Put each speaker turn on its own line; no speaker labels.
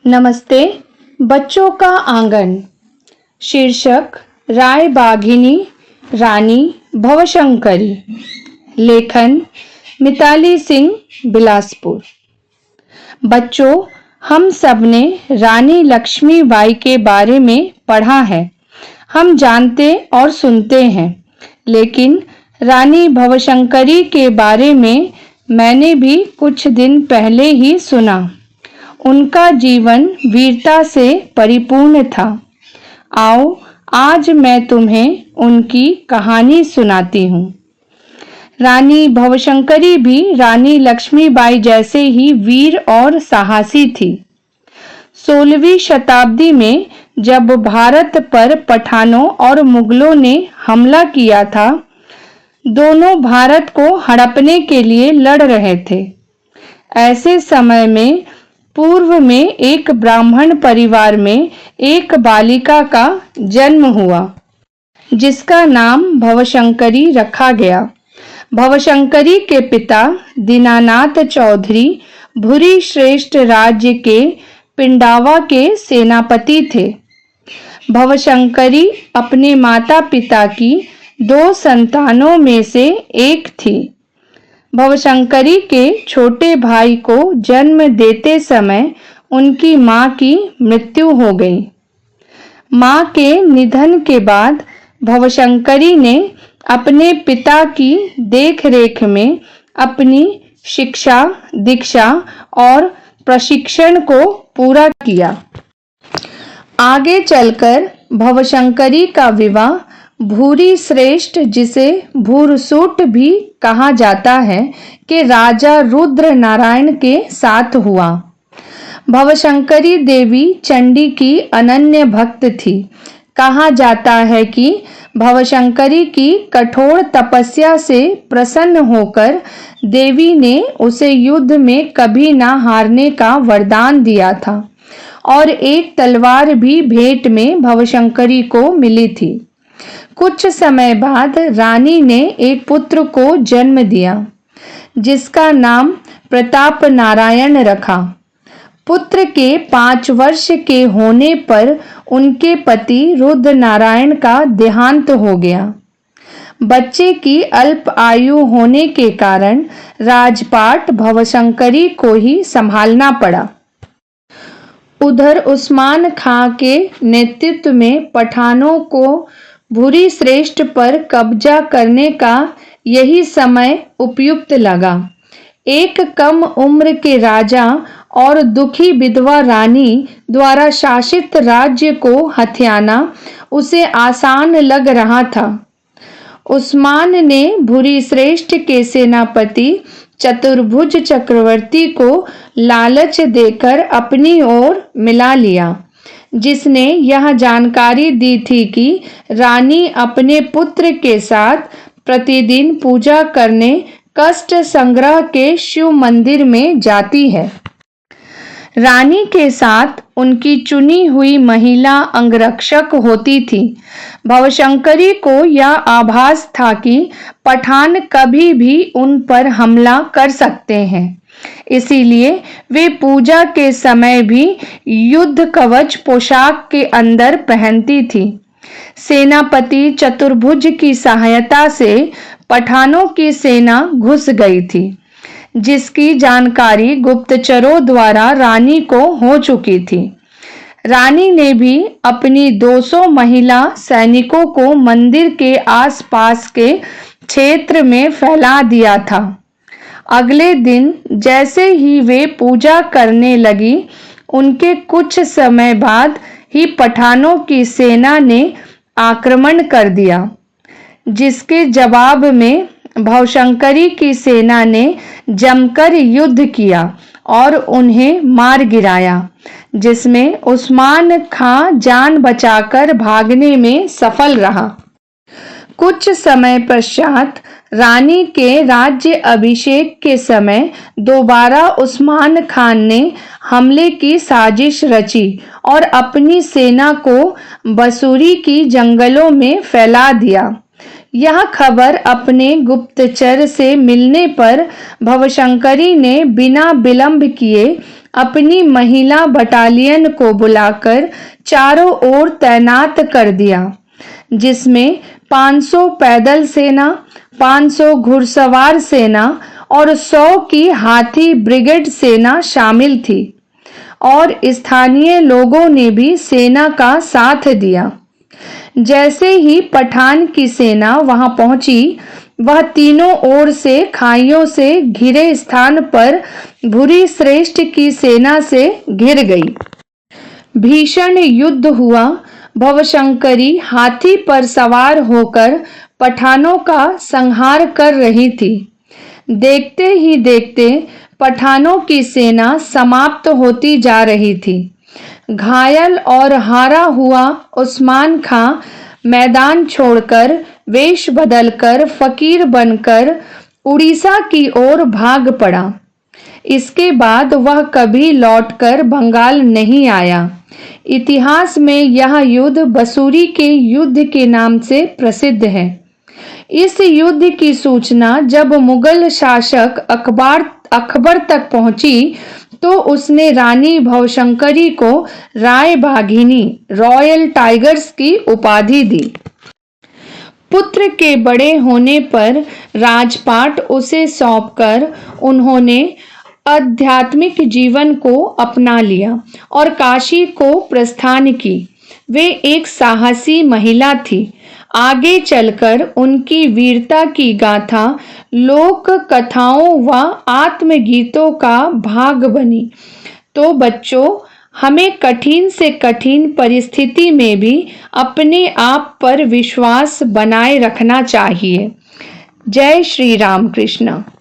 नमस्ते। बच्चों का आंगन। शीर्षक राय बाघिनी रानी भवशंकरी। लेखन मिताली सिंह, बिलासपुर। बच्चों, हम सबने रानी लक्ष्मीबाई के बारे में पढ़ा है। हम जानते और सुनते हैं, लेकिन रानी भवशंकरी के बारे में मैंने भी कुछ दिन पहले ही सुना। उनका जीवन वीरता से परिपूर्ण था। आओ, आज मैं तुम्हें उनकी कहानी सुनाती हूँ। रानी भवशंकरी भी रानी लक्ष्मीबाई जैसे ही वीर और साहसी थी। 16वीं शताब्दी में जब भारत पर पठानों और मुगलों ने हमला किया था, दोनों भारत को हड़पने के लिए लड़ रहे थे। ऐसे समय में पूर्व में एक ब्राह्मण परिवार में एक बालिका का जन्म हुआ, जिसका नाम भवशंकरी रखा गया। भवशंकरी के पिता दीनानाथ चौधरी भूरी श्रेष्ठ राज्य के पिंडावा के सेनापति थे। भवशंकरी अपने माता पिता की 2 संतानों में से एक थी। भवशंकरी के छोटे भाई को जन्म देते समय उनकी मां की मृत्यु हो गई। मां के निधन के बाद भवशंकरी ने अपने पिता की देखरेख में अपनी शिक्षा, दीक्षा और प्रशिक्षण को पूरा किया। आगे चलकर भवशंकरी का विवाह भूरी श्रेष्ठ, जिसे भूरसूट भी कहा जाता है, के राजा रुद्र नारायण के साथ हुआ। भवशंकरी देवी चंडी की अनन्य भक्त थी। कहा जाता है कि भवशंकरी की कठोर तपस्या से प्रसन्न होकर देवी ने उसे युद्ध में कभी न हारने का वरदान दिया था और एक तलवार भी भेंट में भवशंकरी को मिली थी। कुछ समय बाद रानी ने एक पुत्र को जन्म दिया, जिसका नाम प्रताप नारायण रखा। पुत्र के 5 वर्ष के होने पर उनके पति रुद्र नारायण का देहांत हो गया। बच्चे की अल्प आयु होने के कारण राजपाट भवशंकरी को ही संभालना पड़ा। उधर उस्मान खां के नेतृत्व में पठानों को भूरी श्रेष्ठ पर कब्जा करने का यही समय उपयुक्त लगा। एक कम उम्र के राजा और दुखी विधवा रानी द्वारा शासित राज्य को हथियाना उसे आसान लग रहा था। उस्मान ने भूरी श्रेष्ठ के सेनापति चतुर्भुज चक्रवर्ती को लालच देकर अपनी ओर मिला लिया, जिसने यह जानकारी दी थी कि रानी अपने पुत्र के साथ प्रतिदिन पूजा करने कष्ट संग्रह के शिव मंदिर में जाती है। रानी के साथ उनकी चुनी हुई महिला अंगरक्षक होती थी। भवशंकरी को यह आभास था कि पठान कभी भी उन पर हमला कर सकते हैं, इसीलिए वे पूजा के समय भी युद्ध कवच पोशाक के अंदर पहनती थी। सेनापति चतुर्भुज की सहायता से पठानों की सेना घुस गई थी, जिसकी जानकारी गुप्तचरों द्वारा रानी को हो चुकी थी। रानी ने भी अपनी 200 महिला सैनिकों को मंदिर के आसपास के क्षेत्र में फैला दिया था। अगले दिन जैसे ही वे पूजा करने लगी, उनके कुछ समय बाद ही पठानों की सेना ने आक्रमण कर दिया, जिसके जवाब में भवशंकरी की सेना ने जमकर युद्ध किया और उन्हें मार गिराया, जिसमें उस्मान खां जान बचाकर भागने में सफल रहा। कुछ समय पश्चात रानी के राज्य अभिषेक के समय दोबारा उस्मान खान ने हमले की साजिश रची और अपनी सेना को बसूरी की जंगलों में फैला दिया। यह खबर अपने गुप्तचर से मिलने पर भवशंकरी ने बिना विलंब किए अपनी महिला बटालियन को बुलाकर चारों ओर तैनात कर दिया, जिसमें 500 पैदल सेना, 500 घुड़सवार सेना और 100 की हाथी ब्रिगेड सेना शामिल थी और स्थानीय लोगों ने भी सेना का साथ दिया। जैसे ही पठान की सेना वहां पहुंची, वह तीनों ओर से खाइयों से घिरे स्थान पर भूरी श्रेष्ठ की सेना से घिर गई। भीषण युद्ध हुआ। भवशंकरी हाथी पर सवार होकर पठानों का संहार कर रही थी। देखते ही देखते पठानों की सेना समाप्त होती जा रही थी। घायल और हारा हुआ उस्मान खां मैदान छोड़कर वेश बदलकर फकीर बनकर उड़ीसा की ओर भाग पड़ा। इसके बाद वह कभी लौटकर बंगाल नहीं आया। इतिहास में यह युद्ध बसूरी के युद्ध के नाम से प्रसिद्ध है। इस युद्ध की सूचना जब मुगल शासक अकबर तक पहुंची, तो उसने रानी भवशंकरी को राय बाघिनी रॉयल टाइगर्स की उपाधि दी। पुत्र के बड़े होने पर राजपाट उसे सौंपकर उन्होंने आध्यात्मिक जीवन को अपना लिया और काशी को प्रस्थान की। वे एक साहसी महिला थी। आगे चलकर उनकी वीरता की गाथा लोक कथाओं व आत्मगीतों का भाग बनी। तो बच्चों, हमें कठिन से कठिन परिस्थिति में भी अपने आप पर विश्वास बनाए रखना चाहिए। जय श्री राम कृष्ण।